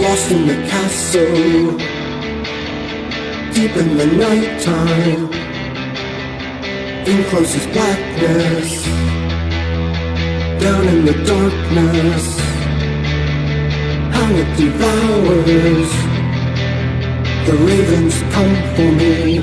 Lost in the castle, deep in the nighttime, in closest blackness, down in the darkness, how it devours. The ravens come for me.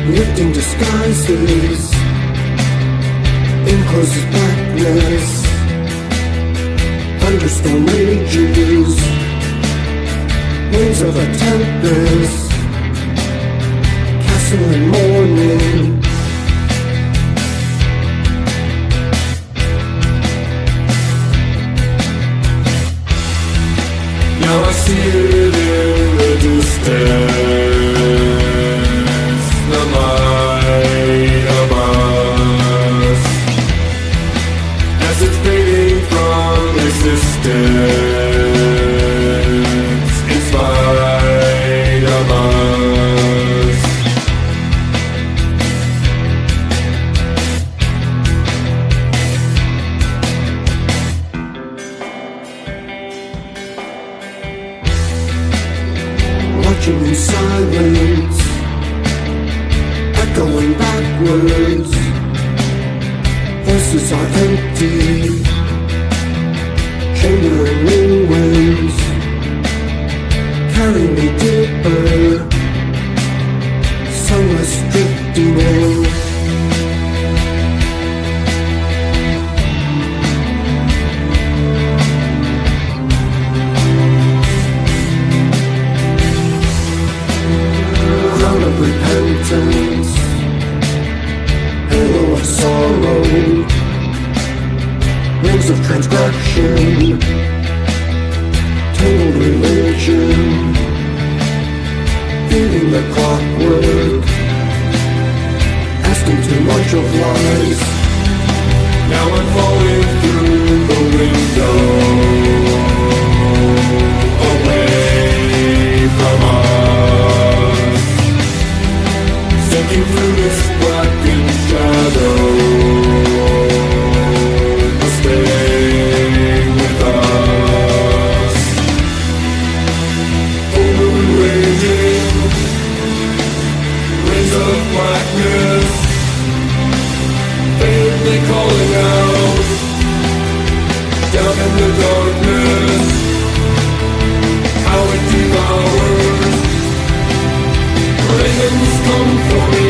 Lifting disguises in closest blackness, thunderstorm rages, winds of a tempest, castle in morning. Now I see it in the distance. In spite of us, watching in silence, echoing backwards, voices are empty. Chamber and winds carry me deeper, sunless drifting in. Crown of repentance, halo of sorrow, rings of transgression, tangled religion, feeding the clockwork, asking too much of lies. Now I'm falling through the window, away from us, sinking through this blackened shadow. Calling out, down in the darkness, how it devours. Ravens come for me.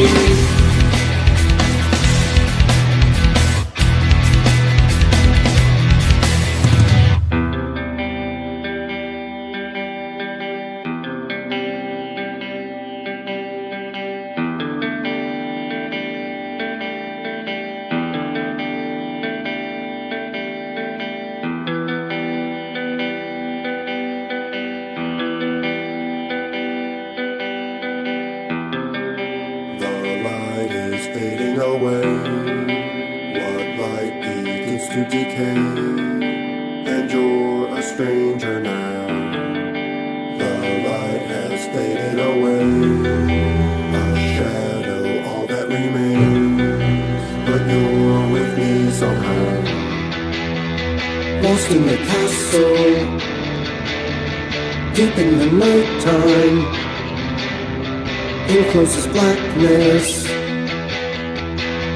Fading away, what light begins to decay, and you're a stranger now. The light has faded away, a shadow all that remains, but you're with me somehow. Lost in the castle, deep in the nighttime, in closest blackness,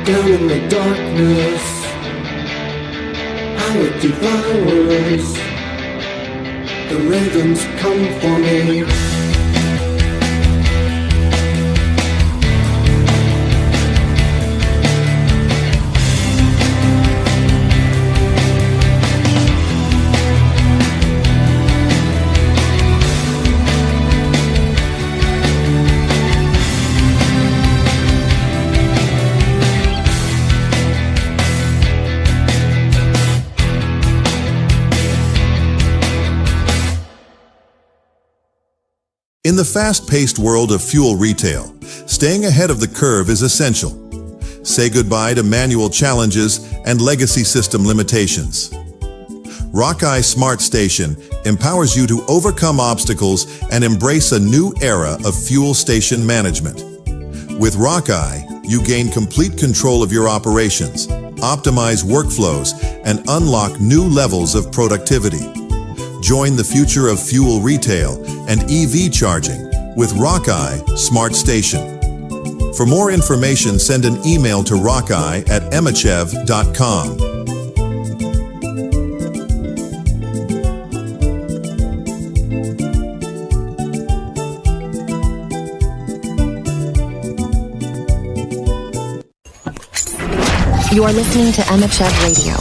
down in the darkness, how it devours. The ravens come for me. In the fast-paced world of fuel retail, staying ahead of the curve is essential. Say goodbye to manual challenges and legacy system limitations. Rockeye Smart Station empowers you to overcome obstacles and embrace a new era of fuel station management. With Rockeye, you gain complete control of your operations, optimize workflows, and unlock new levels of productivity. Join the future of fuel retail and EV charging with Rockeye Smart Station. For more information, send an email to rockeye@emmachev.com. You are listening to Emmachev Radio.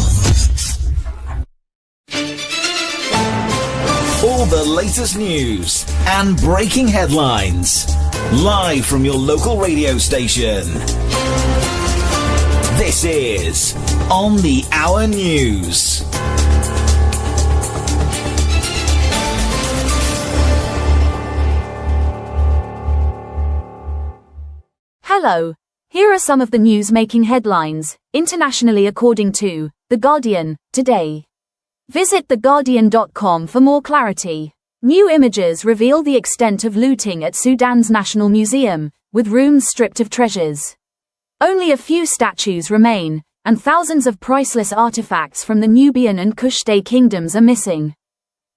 All the latest news and breaking headlines, live from your local radio station. This is On the Hour News. Hello. Here are some of the news making headlines, internationally according to The Guardian, today. Visit theguardian.com for more clarity. New images reveal the extent of looting at Sudan's National Museum, with rooms stripped of treasures. Only a few statues remain, and thousands of priceless artifacts from the Nubian and Kushite kingdoms are missing.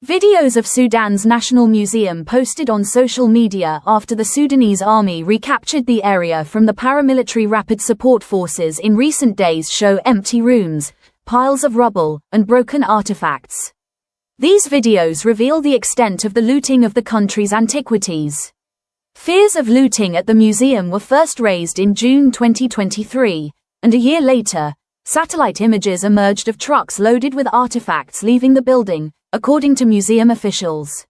Videos of Sudan's National Museum posted on social media after the Sudanese army recaptured the area from the paramilitary Rapid Support Forces in recent days show empty rooms, piles of rubble, and broken artifacts. These videos reveal the extent of the looting of the country's antiquities. Fears of looting at the museum were first raised in June 2023, and a year later, satellite images emerged of trucks loaded with artifacts leaving the building, according to museum officials.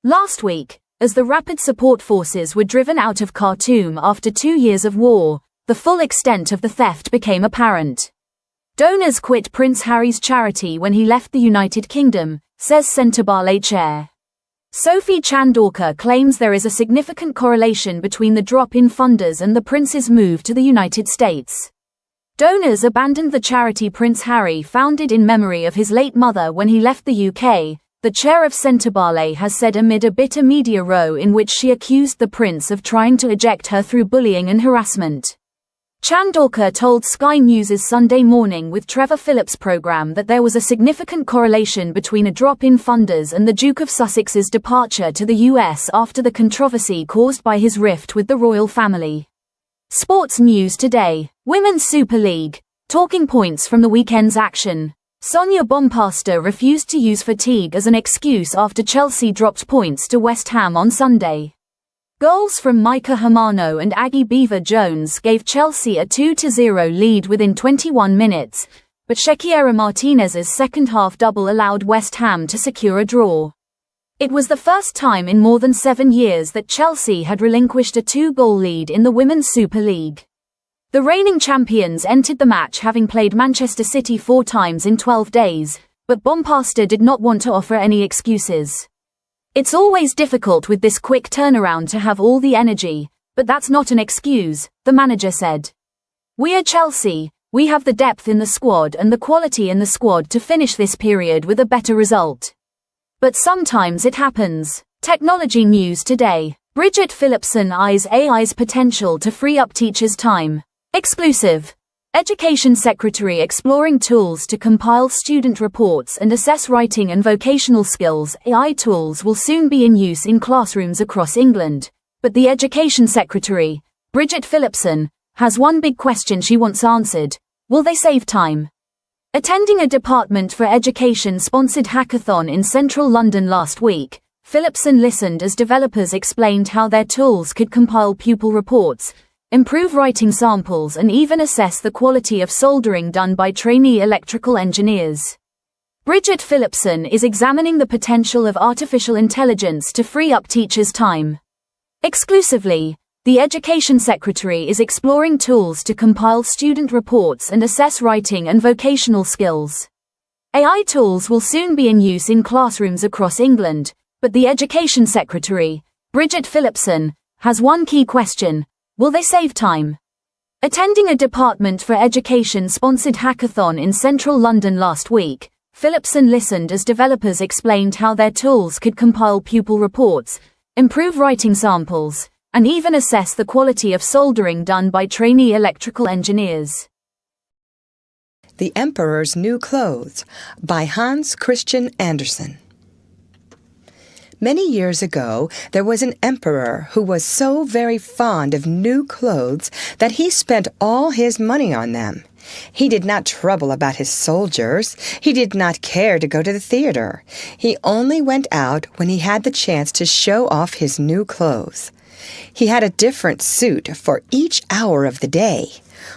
Last week, as the Rapid Support Forces were driven out of Khartoum after 2 years of war, the full extent of the theft became apparent. Donors quit Prince Harry's charity when he left the United Kingdom, says Centrebale chair. Sophie Chandorkar claims there is a significant correlation between the drop in funders and the prince's move to the United States. Donors abandoned the charity Prince Harry founded in memory of his late mother when he left the UK, the chair of Centrebale has said amid a bitter media row in which she accused the prince of trying to eject her through bullying and harassment. Chandorkar told Sky News' Sunday Morning with Trevor Phillips' programme that there was a significant correlation between a drop in funders and the Duke of Sussex's departure to the US after the controversy caused by his rift with the royal family. Sports news today. Women's Super League. Talking points from the weekend's action. Sonia Bompasta refused to use fatigue as an excuse after Chelsea dropped points to West Ham on Sunday. Goals from Micah Hamano and Aggie Beaver-Jones gave Chelsea a 2-0 lead within 21 minutes, but Shekiera Martinez's second-half double allowed West Ham to secure a draw. It was the first time in more than 7 years that Chelsea had relinquished a 2-goal lead in the Women's Super League. The reigning champions entered the match having played Manchester City 4 times in 12 days, but Bompasta did not want to offer any excuses. It's always difficult with this quick turnaround to have all the energy, but that's not an excuse, the manager said. We are Chelsea, we have the depth in the squad and the quality in the squad to finish this period with a better result. But sometimes it happens. Technology news today. Bridget Phillipson eyes AI's potential to free up teachers' time. Exclusive. Education Secretary exploring tools to compile student reports and assess writing and vocational skills. AI tools will soon be in use in classrooms across England. But the Education Secretary, Bridget Phillipson, has one big question she wants answered. Will they save time? Attending a Department for Education-sponsored hackathon in central London last week, Phillipson listened as developers explained how their tools could compile pupil reports, improve writing samples and even assess the quality of soldering done by trainee electrical engineers. Bridget Phillipson is examining the potential of artificial intelligence to free up teachers' time. Exclusively, the Education Secretary is exploring tools to compile student reports and assess writing and vocational skills. AI tools will soon be in use in classrooms across England, but the Education Secretary, Bridget Phillipson, has one key question: will they save time? Attending a Department for Education-sponsored hackathon in central London last week, Phillipson listened as developers explained how their tools could compile pupil reports, improve writing samples, and even assess the quality of soldering done by trainee electrical engineers. The Emperor's New Clothes by Hans Christian Andersen. Many years ago, there was an emperor who was so very fond of new clothes that he spent all his money on them. He did not trouble about his soldiers. He did not care to go to the theater. He only went out when he had the chance to show off his new clothes. He had a different suit for each hour of the day.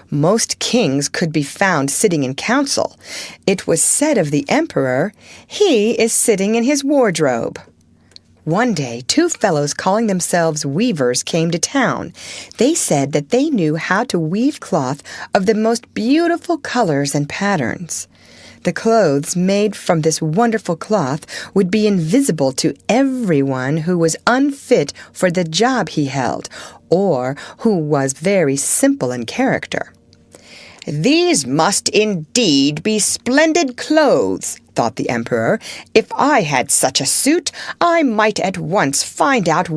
Most kings could be found sitting in council. It was said of the emperor, "He is sitting in his wardrobe." One day, two fellows calling themselves weavers came to town. They said that they knew how to weave cloth of the most beautiful colors and patterns. The clothes made from this wonderful cloth would be invisible to everyone who was unfit for the job he held, or who was very simple in character. "These must indeed be splendid clothes," thought the emperor. "If I had such a suit, I might at once find out